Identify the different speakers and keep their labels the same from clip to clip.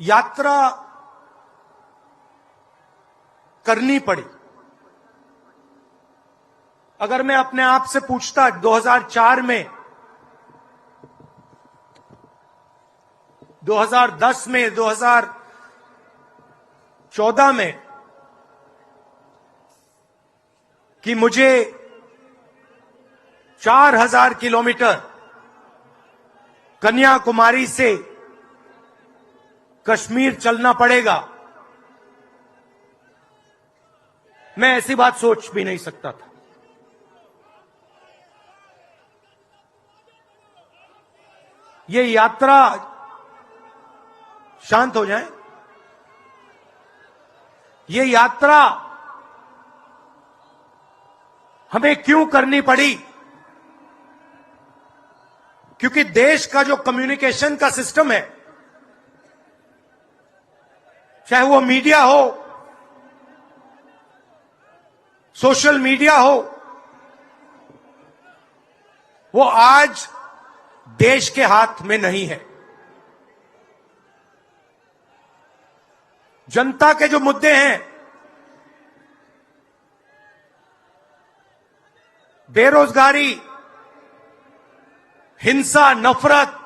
Speaker 1: यात्रा करनी पड़ी। अगर मैं अपने आप से पूछता 2004 में, 2010 में, 2014 में कि मुझे 4000 किलोमीटर कन्याकुमारी से कश्मीर चलना पड़ेगा, मैं ऐसी बात सोच भी नहीं सकता था। ये यात्रा, शांत हो जाएं, ये यात्रा हमें क्यों करनी पड़ी? क्योंकि देश का जो कम्युनिकेशन का सिस्टम है, चाहे वो मीडिया हो, सोशल मीडिया हो, वो आज देश के हाथ में नहीं है। जनता के जो मुद्दे हैं, बेरोजगारी, हिंसा, नफरत,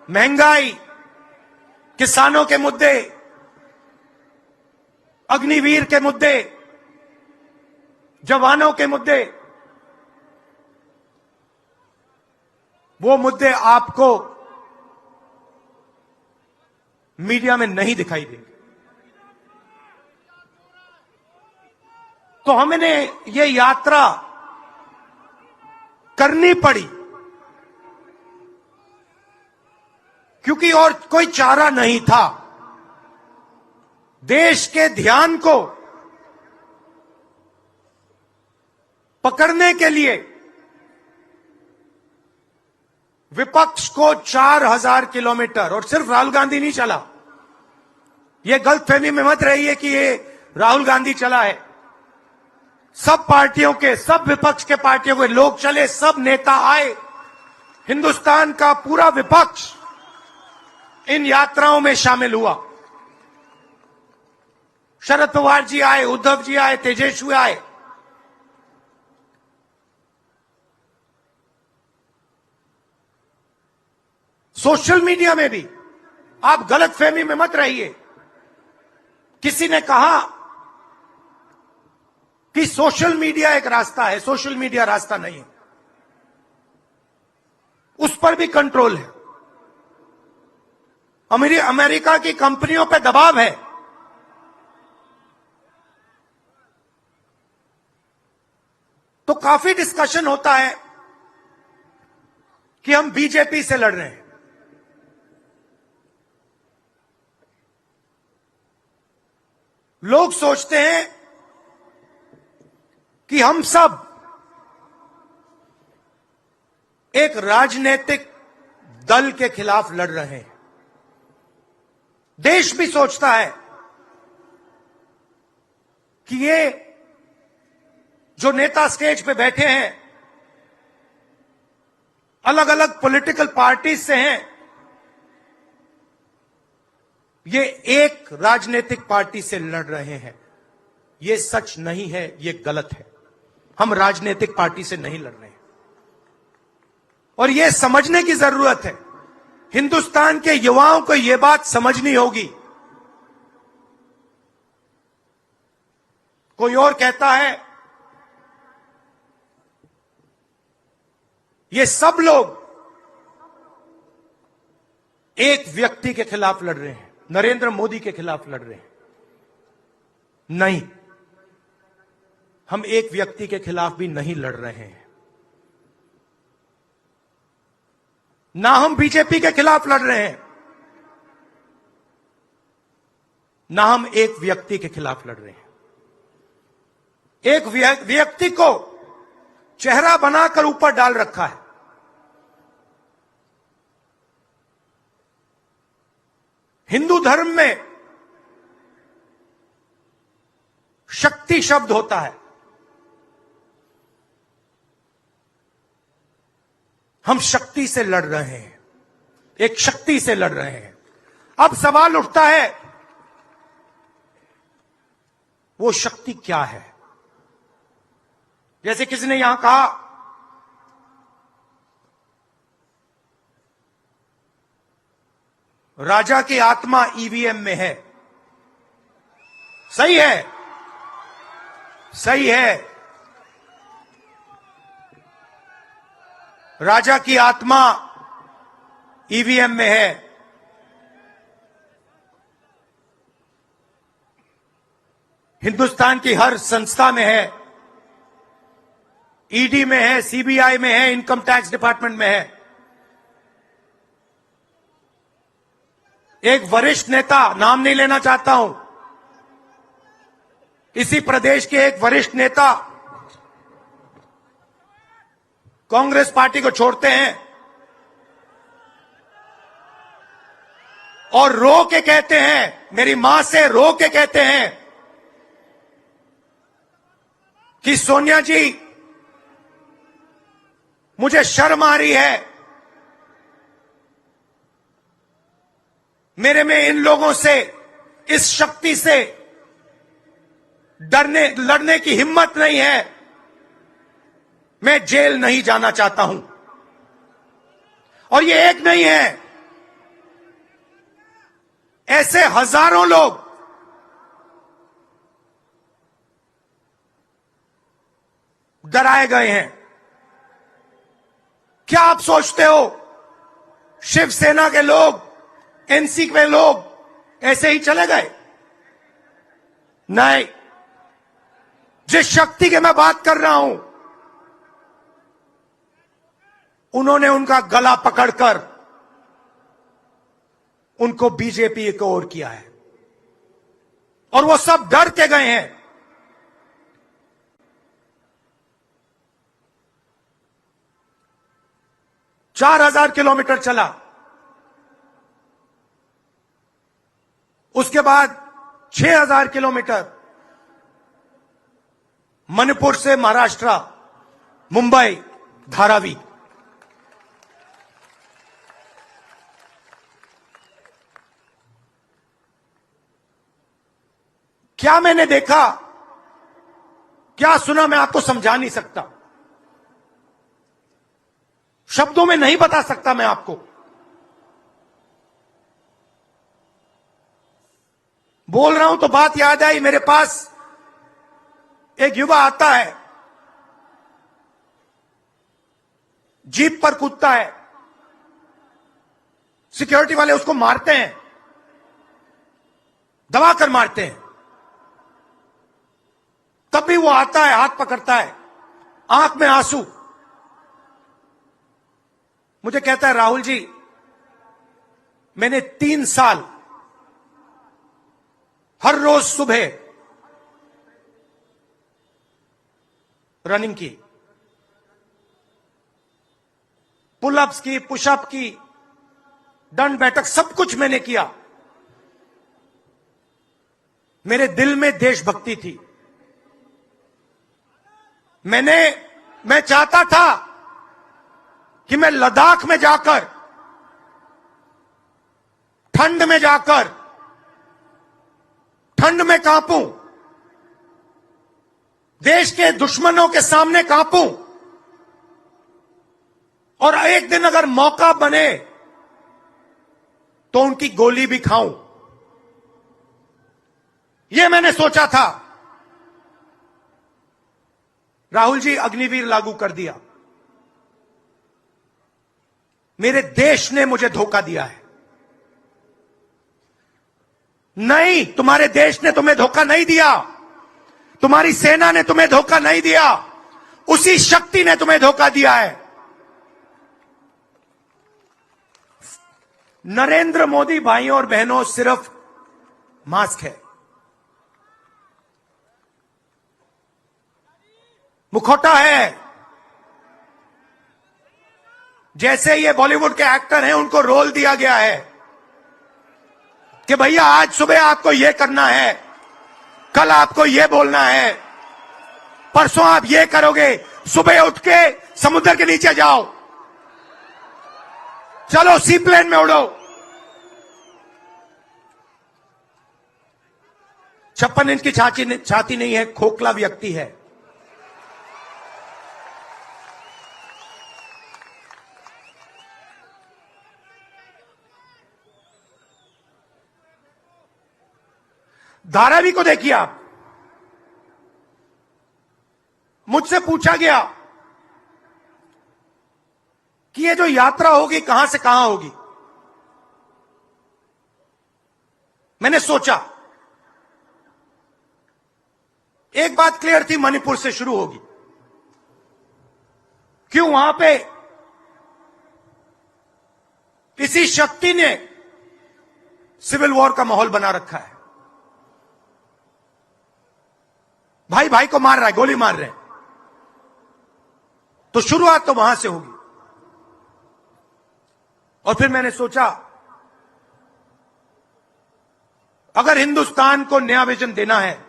Speaker 1: महंगाई, किसानों के मुद्दे, अग्निवीर के मुद्दे, जवानों के मुद्दे, वो मुद्दे आपको मीडिया में नहीं दिखाई देंगे। तो हमने ये यात्रा करनी पड़ी क्योंकि और कोई चारा नहीं था। देश के ध्यान को पकड़ने के लिए विपक्ष को 4000 किलोमीटर, और सिर्फ राहुल गांधी नहीं चला, यह गलतफहमी में मत रहिए कि ये राहुल गांधी चला है। सब पार्टियों के, सब विपक्ष के पार्टियों के लोग चले, सब नेता आए, हिंदुस्तान का पूरा विपक्ष इन यात्राओं में शामिल हुआ। शरद पवार जी आए, उद्धव जी आए, तेजस्वी आए। सोशल मीडिया में भी आप गलतफहमी में मत रहिए। किसी ने कहा कि सोशल मीडिया एक रास्ता है, सोशल मीडिया रास्ता नहीं है, उस पर भी कंट्रोल है। अमेरिका की कंपनियों पर दबाव है। तो काफी डिस्कशन होता है कि हम बीजेपी से लड़ रहे हैं। लोग सोचते हैं कि हम सब एक राजनीतिक दल के खिलाफ लड़ रहे हैं। देश भी सोचता है कि ये जो नेता स्टेज पे बैठे हैं, अलग अलग पॉलिटिकल पार्टीज से हैं, ये एक राजनीतिक पार्टी से लड़ रहे हैं। ये सच नहीं है, ये गलत है। हम राजनीतिक पार्टी से नहीं लड़ रहे हैं। और ये समझने की जरूरत है, हिंदुस्तान के युवाओं को यह बात समझनी होगी। कोई और कहता है ये सब लोग एक व्यक्ति के खिलाफ लड़ रहे हैं, नरेंद्र मोदी के खिलाफ लड़ रहे हैं। नहीं, हम एक व्यक्ति के खिलाफ भी नहीं लड़ रहे हैं। ना हम बीजेपी के खिलाफ लड़ रहे हैं, ना हम एक व्यक्ति के खिलाफ लड़ रहे हैं। एक व्यक्ति को चेहरा बनाकर ऊपर डाल रखा है। हिंदू धर्म में शक्ति शब्द होता है। हम शक्ति से लड़ रहे हैं, एक शक्ति से लड़ रहे हैं। अब सवाल उठता है वो शक्ति क्या है। जैसे किसी ने यहां कहा, राजा की आत्मा ईवीएम में है। सही है, सही है। राजा की आत्मा ईवीएम में है। हिंदुस्तान की हर संस्था में है, ईडी में है, सीबीआई में है, इनकम टैक्स डिपार्टमेंट में है। एक वरिष्ठ नेता, नाम नहीं लेना चाहता हूं, इसी प्रदेश के एक वरिष्ठ नेता कांग्रेस पार्टी को छोड़ते हैं और रो के कहते हैं, मेरी मां से रो के कहते हैं कि सोनिया जी, मुझे शर्म आ रही है, मेरे में इन लोगों से, इस शक्ति से लड़ने की हिम्मत नहीं है, मैं जेल नहीं जाना चाहता हूं। और ये एक नहीं है, ऐसे हजारों लोग डराए गए हैं। क्या आप सोचते हो शिवसेना के लोग, एनसी के लोग ऐसे ही चले गए? नहीं। जिस शक्ति की मैं बात कर रहा हूं, उन्होंने उनका गला पकड़कर उनको बीजेपी की ओर किया है और वो सब डर के गए हैं। चार 4,000 किलोमीटर चला, उसके बाद 6,000 किलोमीटर मणिपुर से महाराष्ट्र, मुंबई, धारावी। क्या मैंने देखा, क्या सुना, मैं आपको समझा नहीं सकता, शब्दों में नहीं बता सकता मैं आपको। बोल रहा हूं तो बात याद आई, मेरे पास एक युवा आता है, जीप पर कूदता है, सिक्योरिटी वाले उसको मारते हैं, दबाकर मारते हैं, तब भी वो आता है, हाथ पकड़ता है, आंख में आंसू, मुझे कहता है, राहुल जी, मैंने 3 साल हर रोज सुबह रनिंग की, पुलअप्स की, पुशअप की, दंड बैठक, सब कुछ मैंने किया। मेरे दिल में देशभक्ति थी। मैं चाहता था कि मैं लद्दाख में जाकर, ठंड में जाकर, ठंड में कांपूं, देश के दुश्मनों के सामने कांपूं, और एक दिन अगर मौका बने तो उनकी गोली भी खाऊं। यह मैंने सोचा था। राहुल जी, अग्निवीर लागू कर दिया। मेरे देश ने मुझे धोखा दिया है। नहीं, तुम्हारे देश ने तुम्हें धोखा नहीं दिया, तुम्हारी सेना ने तुम्हें धोखा नहीं दिया, उसी शक्ति ने तुम्हें धोखा दिया है। नरेंद्र मोदी भाइयों और बहनों सिर्फ मास्क है, मुखौटा है। जैसे ये बॉलीवुड के एक्टर हैं, उनको रोल दिया गया है कि भैया आज सुबह आपको ये करना है, कल आपको ये बोलना है, परसों आप ये करोगे, सुबह उठ के समुद्र के नीचे जाओ, चलो सी प्लेन में उड़ो। 56 इंच की छाती नहीं है, खोखला व्यक्ति है। धारावी को देखिए आप। मुझसे पूछा गया कि ये जो यात्रा होगी कहां से कहां होगी। मैंने सोचा, एक बात क्लियर थी, मणिपुर से शुरू होगी। क्यों? वहां पे इसी शक्ति ने सिविल वॉर का माहौल बना रखा है। भाई भाई को मार रहा है, गोली मार रहे हैं, तो शुरुआत तो वहां से होगी। और फिर मैंने सोचा, अगर हिंदुस्तान को नया विजन देना है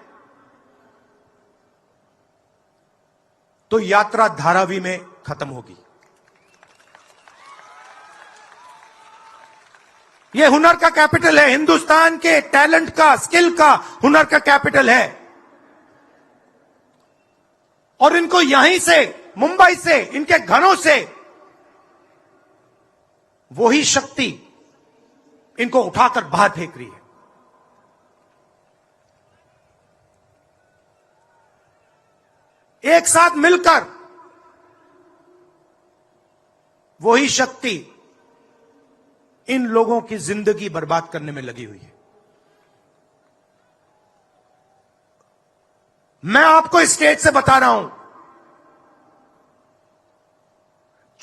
Speaker 1: तो यात्रा धारावी में खत्म होगी। यह हुनर का कैपिटल है, हिंदुस्तान के टैलेंट का, स्किल का, हुनर का कैपिटल है। और इनको यहीं से, मुंबई से, इनके घरों से वही शक्ति इनको उठाकर बाहर फेंक रही है। एक साथ मिलकर वही शक्ति इन लोगों की जिंदगी बर्बाद करने में लगी हुई है। मैं आपको इस स्टेज से बता रहा हूं,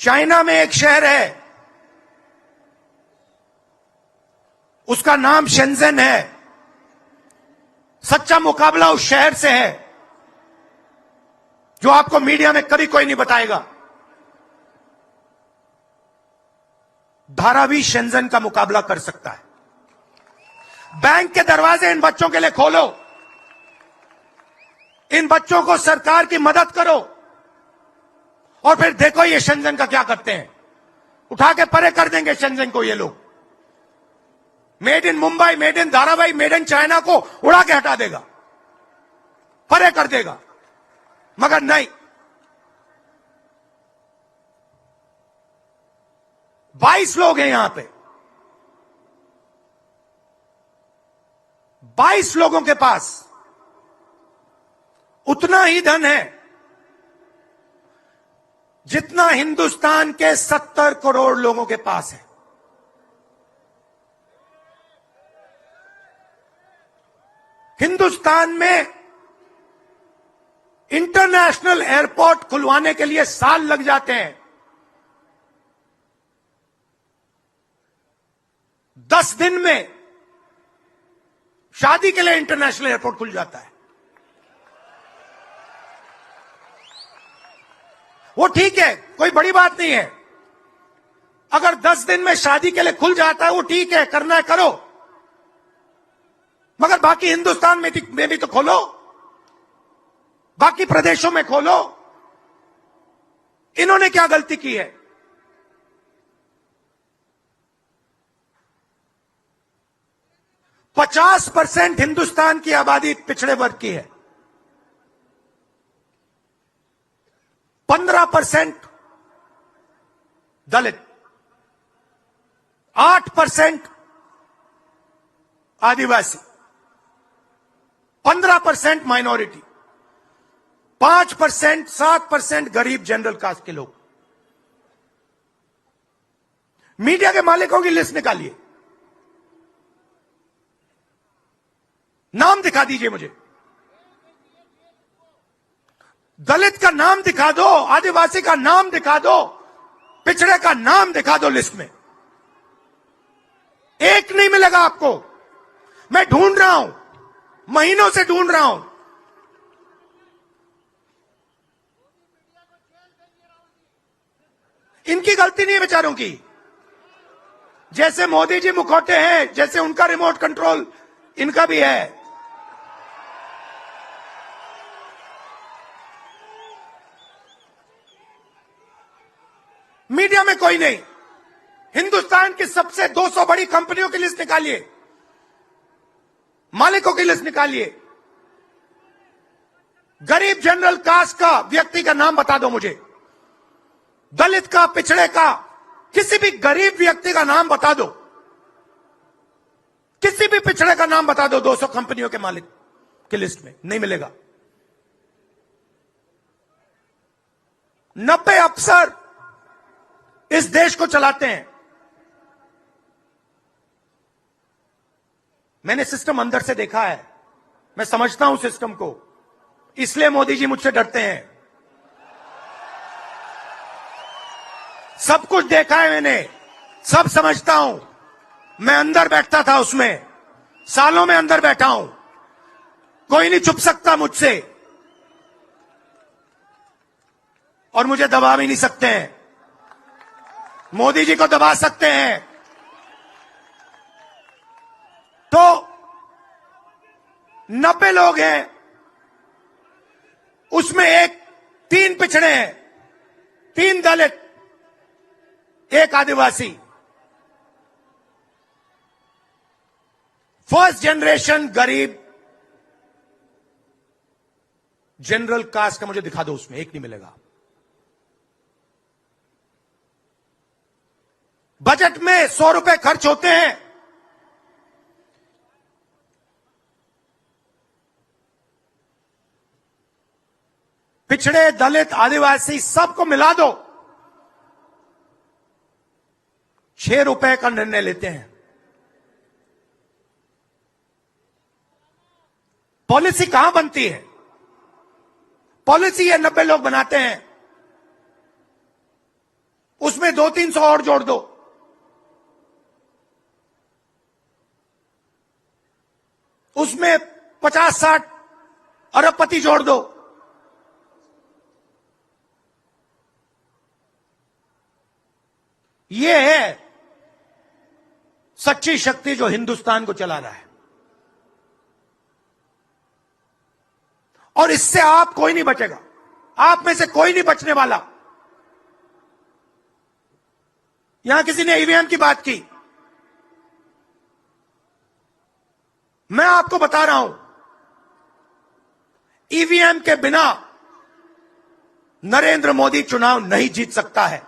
Speaker 1: चाइना में एक शहर है, उसका नाम शेंजन है। सच्चा मुकाबला उस शहर से है, जो आपको मीडिया में कभी कोई नहीं बताएगा। धारावी शेंजन का मुकाबला कर सकता है। बैंक के दरवाजे इन बच्चों के लिए खोलो, इन बच्चों को सरकार की मदद करो, और फिर देखो ये शेंजन का क्या करते हैं। उठा के परे कर देंगे शेंजन को ये लोग। Made in Mumbai, made in Dharavi, made in China को उड़ा के हटा देगा, परे कर देगा। मगर नहीं, 22 लोग हैं यहां पे, 22 लोगों के पास उतना ही धन है जितना हिंदुस्तान के 70 करोड़ लोगों के पास है। हिंदुस्तान में इंटरनेशनल एयरपोर्ट खुलवाने के लिए साल लग जाते हैं। 10 दिन में शादी के लिए इंटरनेशनल एयरपोर्ट खुल जाता है। वो ठीक है, कोई बड़ी बात नहीं है। अगर 10 दिन में शादी के लिए खुल जाता है, वो ठीक है, करना है करो। मगर बाकी हिंदुस्तान में भी तो खोलो, बाकी प्रदेशों में खोलो। इन्होंने क्या गलती की है? %50 हिंदुस्तान की आबादी पिछड़े वर्ग की है, 15% दलित, 8% आदिवासी, 15% माइनॉरिटी, 5%, 7% गरीब जनरल कास्ट के लोग। मीडिया के मालिकों की लिस्ट निकालिए, नाम दिखा दीजिए मुझे। दलित का नाम दिखा दो, आदिवासी का नाम दिखा दो, पिछड़े का नाम दिखा दो लिस्ट में। एक नहीं मिलेगा आपको। मैं ढूंढ रहा हूं, महीनों से ढूंढ रहा हूं। इनकी गलती नहीं है बेचारों की। जैसे मोदी जी मुखौटे हैं, जैसे उनका रिमोट कंट्रोल इनका भी है। मीडिया में कोई नहीं। हिंदुस्तान की सबसे 200 बड़ी कंपनियों की लिस्ट निकालिए, मालिकों की लिस्ट निकालिए, गरीब जनरल कास्ट का व्यक्ति का नाम बता दो मुझे, दलित का, पिछड़े का, किसी भी गरीब व्यक्ति का नाम बता दो, किसी भी पिछड़े का नाम बता दो 200 कंपनियों के मालिक की लिस्ट में, नहीं मिलेगा। 90 अफसर इस देश को चलाते हैं। मैंने सिस्टम अंदर से देखा है, मैं समझता हूं सिस्टम को, इसलिए मोदी जी मुझसे डरते हैं। सब कुछ देखा है मैंने, सब समझता हूं। मैं अंदर बैठता था उसमें, सालों में अंदर बैठा हूं, कोई नहीं छुप सकता मुझसे और मुझे दबा भी नहीं सकते हैं। मोदी जी को दबा सकते हैं तो 90 लोग हैं, उसमें 3 पिछड़े हैं, 3 दलित, 1 आदिवासी। फर्स्ट जनरेशन गरीब जनरल कास्ट का मुझे दिखा दो, उसमें 1 नहीं मिलेगा। बजट में 100 रुपए खर्च होते हैं, पिछड़े, दलित, आदिवासी सबको मिला दो, 6 रुपए का निर्णय लेते हैं। पॉलिसी कहां बनती है? पॉलिसी ये 90 लोग बनाते हैं, उसमें 200-300 और जोड़ दो, उसमें 50-60 अरबपति जोड़ दो, ये है सच्ची शक्ति जो हिंदुस्तान को चला रहा है। और इससे आप कोई नहीं बचेगा, आप में से कोई नहीं बचने वाला। यहां किसी ने ईवीएम की बात की, मैं आपको बता रहा हूं, ईवीएम के बिना नरेंद्र मोदी चुनाव नहीं जीत सकता है।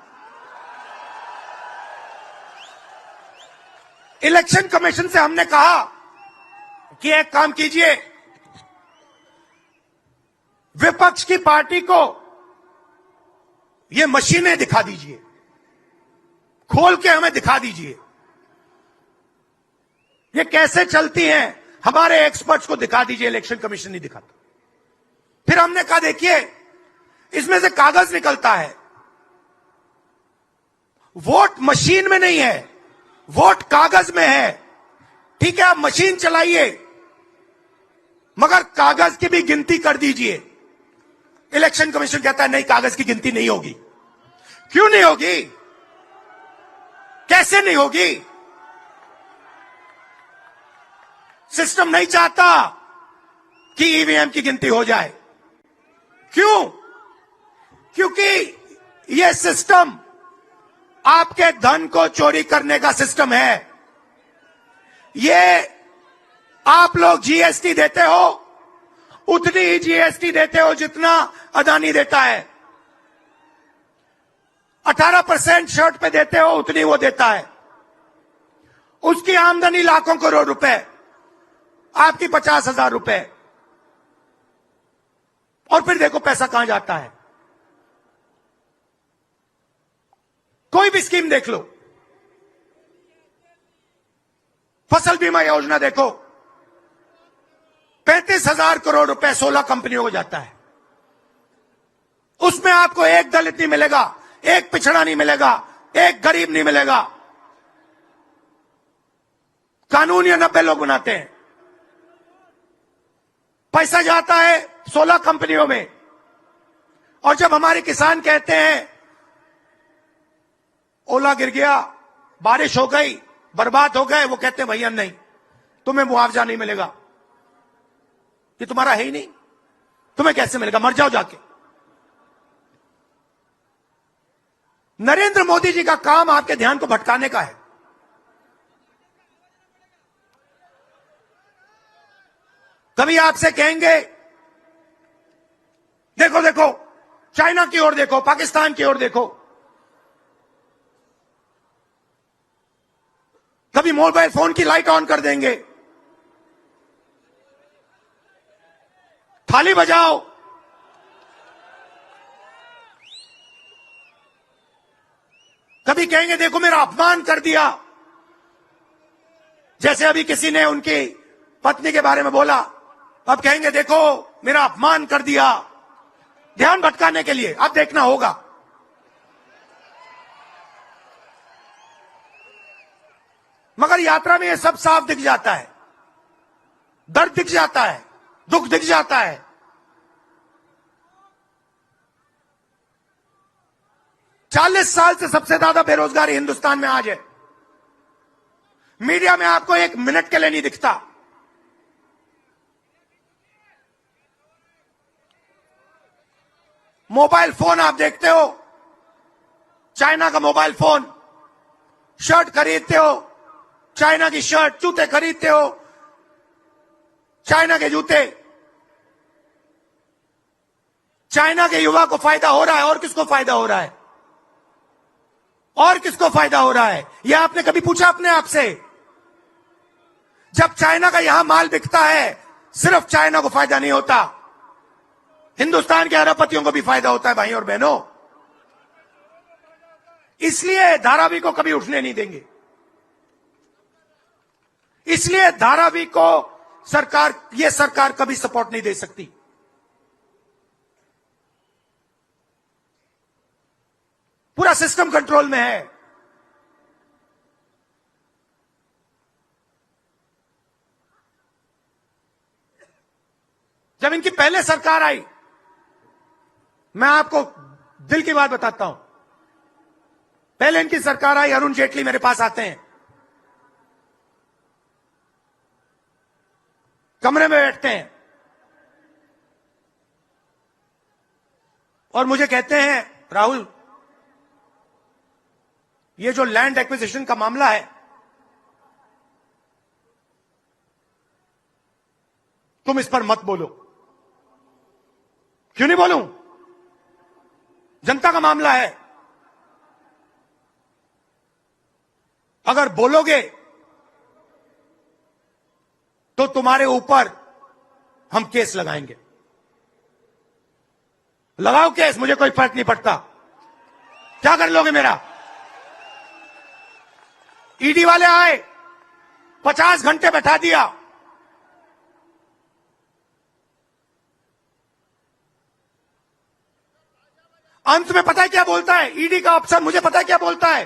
Speaker 1: इलेक्शन कमीशन से हमने कहा कि एक काम कीजिए, विपक्ष की पार्टी को ये मशीनें दिखा दीजिए, खोल के हमें दिखा दीजिए ये कैसे चलती हैं, हमारे एक्सपर्ट्स को दिखा दीजिए। इलेक्शन कमीशन नहीं दिखाता। फिर हमने कहा देखिए, इसमें से कागज निकलता है, वोट मशीन में नहीं है, वोट कागज में है। ठीक है, आप मशीन चलाइए, मगर कागज की भी गिनती कर दीजिए। इलेक्शन कमीशन कहता है नहीं, कागज की गिनती नहीं होगी। क्यों नहीं होगी? कैसे नहीं होगी? सिस्टम नहीं चाहता कि ईवीएम की गिनती हो जाए। क्यों? क्योंकि यह सिस्टम आपके धन को चोरी करने का सिस्टम है। ये आप लोग जीएसटी देते हो, उतनी ही जीएसटी देते हो जितना अदानी देता है। 18% शर्ट पे देते हो, उतनी वो देता है। उसकी आमदनी लाखों करोड़ रुपए, आपकी 50,000 रुपए। और फिर देखो पैसा कहां जाता है। कोई भी स्कीम देख लो, फसल बीमा योजना देखो, 35,000 करोड़ रुपए 16 कंपनियों को जाता है। उसमें आपको 1 दलित नहीं मिलेगा, 1 पिछड़ा नहीं मिलेगा, 1 गरीब नहीं मिलेगा। कानून ये 90 लोग बनाते हैं। पैसा जाता है 16 कंपनियों में। और जब हमारे किसान कहते हैं ओला गिर गया, बारिश हो गई, बर्बाद हो गए, वो कहते हैं भैया नहीं, तुम्हें मुआवजा नहीं मिलेगा, ये तुम्हारा है ही नहीं, तुम्हें कैसे मिलेगा, मर जाओ जाके। नरेंद्र मोदी जी का काम आपके ध्यान को भटकाने का है। कभी आपसे कहेंगे देखो देखो, चाइना की ओर देखो, पाकिस्तान की ओर देखो। कभी मोबाइल फोन की लाइट ऑन कर देंगे, थाली बजाओ, कभी कहेंगे देखो मेरा अपमान कर दिया, जैसे अभी किसी ने उनकी पत्नी के बारे में बोला, अब कहेंगे देखो मेरा अपमान कर दिया, ध्यान भटकाने के लिए। अब देखना होगा। मगर यात्रा में यह सब साफ दिख जाता है, दर्द दिख जाता है, दुख दिख जाता है। चालीस साल से सबसे ज्यादा बेरोजगारी हिंदुस्तान में आज है। मीडिया में आपको एक मिनट के लिए नहीं दिखता। मोबाइल फोन आप देखते हो, चाइना का मोबाइल फोन, शर्ट खरीदते हो, चाइना की शर्ट, जूते खरीदते हो, चाइना के जूते। चाइना के युवा को फायदा हो रहा है, और किसको फायदा हो रहा है? और किसको फायदा हो रहा है? यह आपने कभी पूछा अपने आप से? जब चाइना का यहां माल बिकता है, सिर्फ चाइना को फायदा नहीं होता, हिंदुस्तान के अरबपतियों को भी फायदा होता है भाई और बहनों। इसलिए धारावी को कभी उठने नहीं देंगे। इसलिए धारावी को यह सरकार कभी सपोर्ट नहीं दे सकती। पूरा सिस्टम कंट्रोल में है। जब इनकी पहले सरकार आई, मैं आपको दिल की बात बताता हूं, पहले इनकी सरकार आई, अरुण जेटली मेरे पास आते हैं, कमरे में बैठते हैं और मुझे कहते हैं, राहुल, ये जो लैंड एक्विजिशन का मामला है, तुम इस पर मत बोलो। क्यों नहीं बोलूं? जनता का मामला है। अगर बोलोगे तो तुम्हारे ऊपर हम केस लगाएंगे। लगाओ केस, मुझे कोई फर्क नहीं पड़ता। क्या कर लोगे मेरा? ईडी वाले आए, 50 घंटे बैठा दिया। अंत में पता है क्या बोलता है ईडी का अफसर? मुझे पता है क्या बोलता है?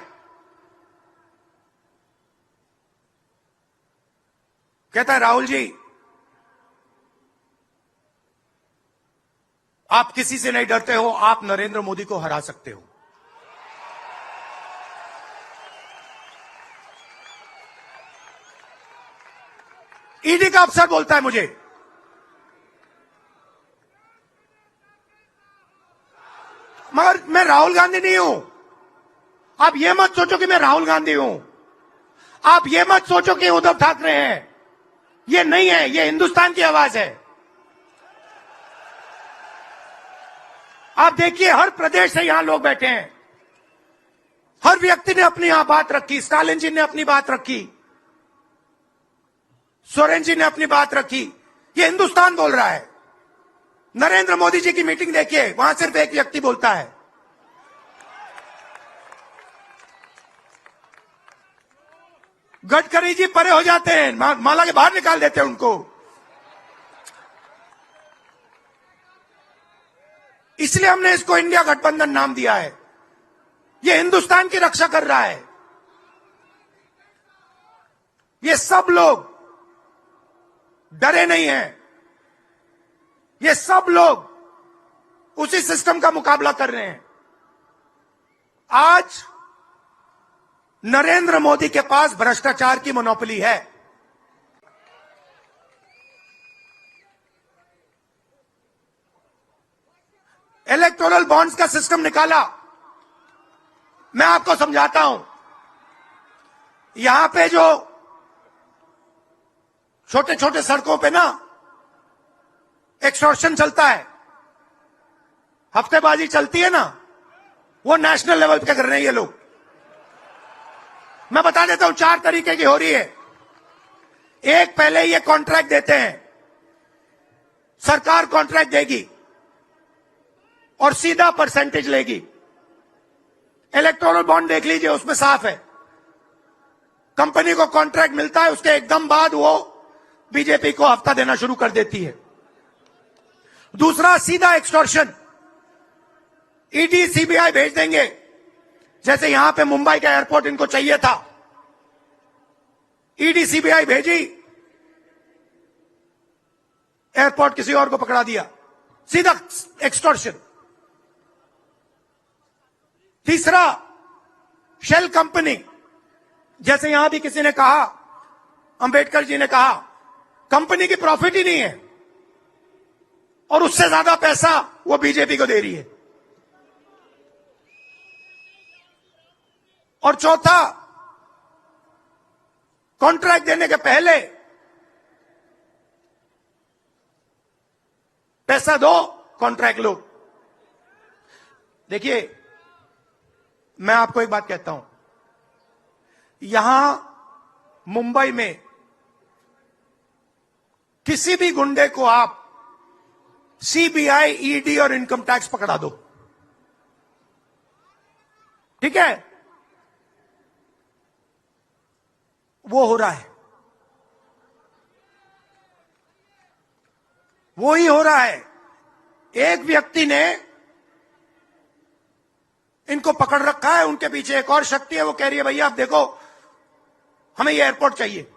Speaker 1: कहता है, राहुल जी, आप किसी से नहीं डरते हो, आप नरेंद्र मोदी को हरा सकते हो। ईडी का अफसर बोलता है मुझे। मगर मैं राहुल गांधी नहीं हूं। आप ये मत सोचो कि मैं राहुल गांधी हूं। आप ये मत सोचो कि उद्धव ठाकरे हैं। ये नहीं है, ये हिंदुस्तान की आवाज है। आप देखिए, हर प्रदेश से यहां लोग बैठे हैं, हर व्यक्ति ने अपनी यहां बात रखी। स्टालिन जी ने अपनी बात रखी, सोरेन जी ने अपनी बात रखी। ये हिंदुस्तान बोल रहा है। नरेंद्र मोदी जी की मीटिंग देखिए, वहां सिर्फ एक व्यक्ति बोलता है। गडकरी जी परे हो जाते हैं, माला के बाहर निकाल देते हैं उनको। इसलिए हमने इसको इंडिया गठबंधन नाम दिया है। ये हिंदुस्तान की रक्षा कर रहा है। ये सब लोग डरे नहीं हैं। ये सब लोग उसी सिस्टम का मुकाबला कर रहे हैं। आज नरेंद्र मोदी के पास भ्रष्टाचार की मोनोपोली है। इलेक्टोरल बॉन्ड्स का सिस्टम निकाला। मैं आपको समझाता हूं। यहां पे जो छोटे छोटे सड़कों पे ना एक्सटॉर्शन चलता है, हफ्तेबाजी चलती है ना, वो नेशनल लेवल पे कर रहे हैं ये लोग। मैं बता देता हूं, 4 तरीके की हो रही है। एक, पहले ये कॉन्ट्रैक्ट देते हैं, सरकार कॉन्ट्रैक्ट देगी और सीधा परसेंटेज लेगी। इलेक्टोरल बॉन्ड देख लीजिए, उसमें साफ है, कंपनी को कॉन्ट्रैक्ट मिलता है, उसके एकदम बाद वो बीजेपी को हफ्ता देना शुरू कर देती है। दूसरा, सीधा एक्सटॉर्शन, ईडी सीबीआई भेज देंगे। जैसे यहां पे मुंबई का एयरपोर्ट इनको चाहिए था, ईडी सीबीआई भेजी, एयरपोर्ट किसी और को पकड़ा दिया, सीधा एक्सटॉर्शन। तीसरा, शेल कंपनी, जैसे यहां भी किसी ने कहा, अंबेडकर जी ने कहा, कंपनी की प्रॉफिट ही नहीं है और उससे ज्यादा पैसा वो बीजेपी को दे रही है। और चौथा, कॉन्ट्रैक्ट देने के पहले पैसा दो, कॉन्ट्रैक्ट लो। देखिए, मैं आपको एक बात कहता हूं, यहां मुंबई में किसी भी गुंडे को आप सीबीआई, ईडी और इनकम टैक्स पकड़ा दो, ठीक है, वो हो रहा है, वो ही हो रहा है। एक व्यक्ति ने इनको पकड़ रखा है, उनके पीछे एक और शक्ति है, वो कह रही है भैया आप देखो, हमें ये एयरपोर्ट चाहिए।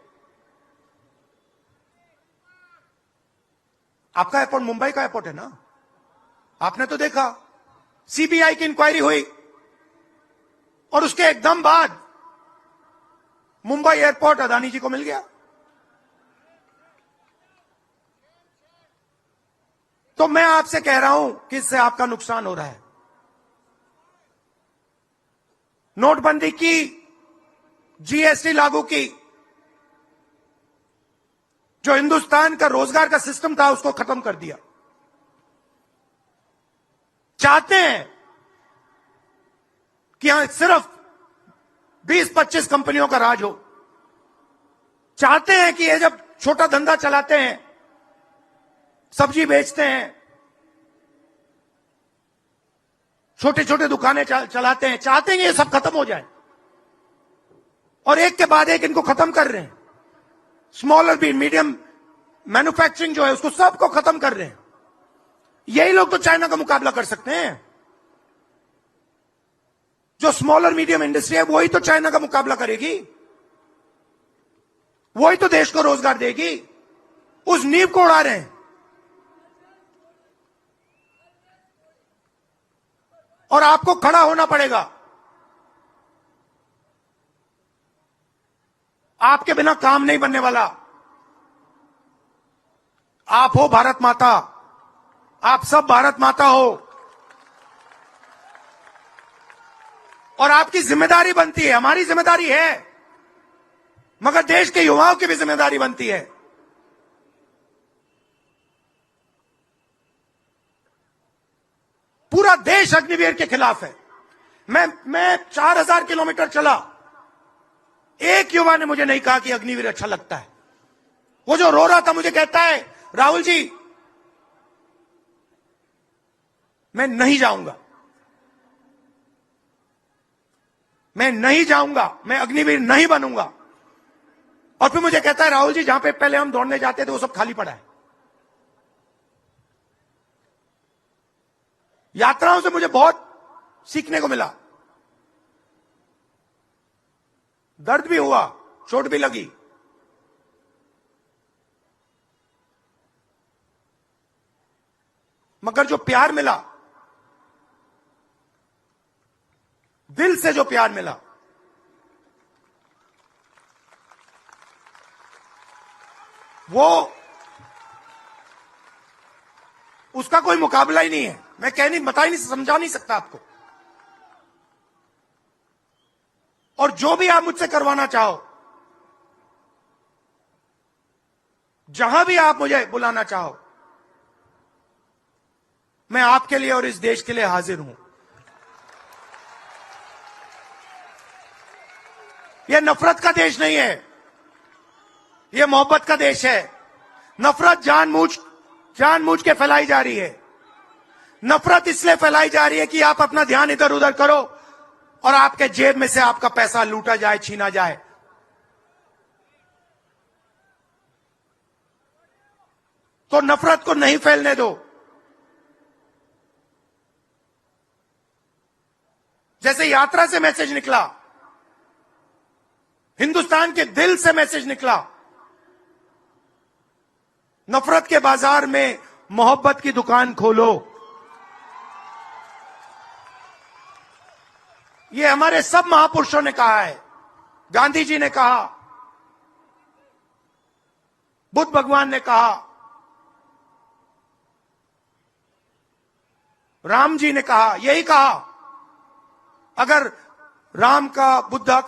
Speaker 1: आपका एयरपोर्ट मुंबई का एयरपोर्ट है ना, आपने तो देखा, सीबीआई की इंक्वायरी हुई और उसके एकदम बाद मुंबई एयरपोर्ट अदानी जी को मिल गया। तो मैं आपसे कह रहा हूं कि इससे आपका नुकसान हो रहा है। नोटबंदी की, जीएसटी लागू की, जो हिंदुस्तान का रोजगार का सिस्टम था उसको खत्म कर दिया। चाहते हैं कि यहां सिर्फ 20-25 कंपनियों का राज हो। चाहते हैं कि ये जब छोटा धंधा चलाते हैं, सब्जी बेचते हैं, छोटे छोटे दुकानें चलाते हैं, चाहते हैं कि ये सब खत्म हो जाए और एक के बाद एक इनको खत्म कर रहे हैं। स्मॉल और मीडियम मैन्युफैक्चरिंग जो है उसको सबको खत्म कर रहे हैं। यही लोग तो चाइना का मुकाबला कर सकते हैं। जो स्मॉल और मीडियम इंडस्ट्री है वही तो चाइना का मुकाबला करेगी, वही तो देश को रोजगार देगी। उस नींव को उड़ा रहे हैं। और आपको खड़ा होना पड़ेगा। आपके बिना काम नहीं बनने वाला। आप हो भारत माता, आप सब भारत माता हो और आपकी जिम्मेदारी बनती है, हमारी जिम्मेदारी है, मगर देश के युवाओं की भी जिम्मेदारी बनती है। पूरा देश अग्निवीर के खिलाफ है। मैं 4000 किलोमीटर चला, एक युवा ने मुझे नहीं कहा कि अग्निवीर अच्छा लगता है। वो जो रो रहा था मुझे कहता है, राहुल जी मैं नहीं जाऊंगा, मैं नहीं जाऊंगा, मैं अग्निवीर नहीं बनूंगा। और फिर मुझे कहता है, राहुल जी जहां पे पहले हम दौड़ने जाते थे वो सब खाली पड़ा है। यात्राओं से मुझे बहुत सीखने को मिला। दर्द भी हुआ, चोट भी लगी, मगर जो प्यार मिला, दिल से जो प्यार मिला, वो उसका कोई मुकाबला ही नहीं है। मैं बता ही नहीं, समझा नहीं सकता आपको। और जो भी आप मुझसे करवाना चाहो, जहां भी आप मुझे बुलाना चाहो, मैं आपके लिए और इस देश के लिए हाजिर हूं। यह नफरत का देश नहीं है, यह मोहब्बत का देश है। नफरत जानबूझ के फैलाई जा रही है। नफरत इसलिए फैलाई जा रही है कि आप अपना ध्यान इधर उधर करो और आपके जेब में से आपका पैसा लूटा जाए, छीना जाए। तो नफरत को नहीं फैलने दो। जैसे यात्रा से मैसेज निकला, हिंदुस्तान के दिल से मैसेज निकला, नफरत के बाजार में मोहब्बत की दुकान खोलो। ये हमारे सब महापुरुषों ने कहा है। गांधी जी ने कहा, बुद्ध भगवान ने कहा, राम जी ने कहा, यही कहा। अगर राम का, बुद्धा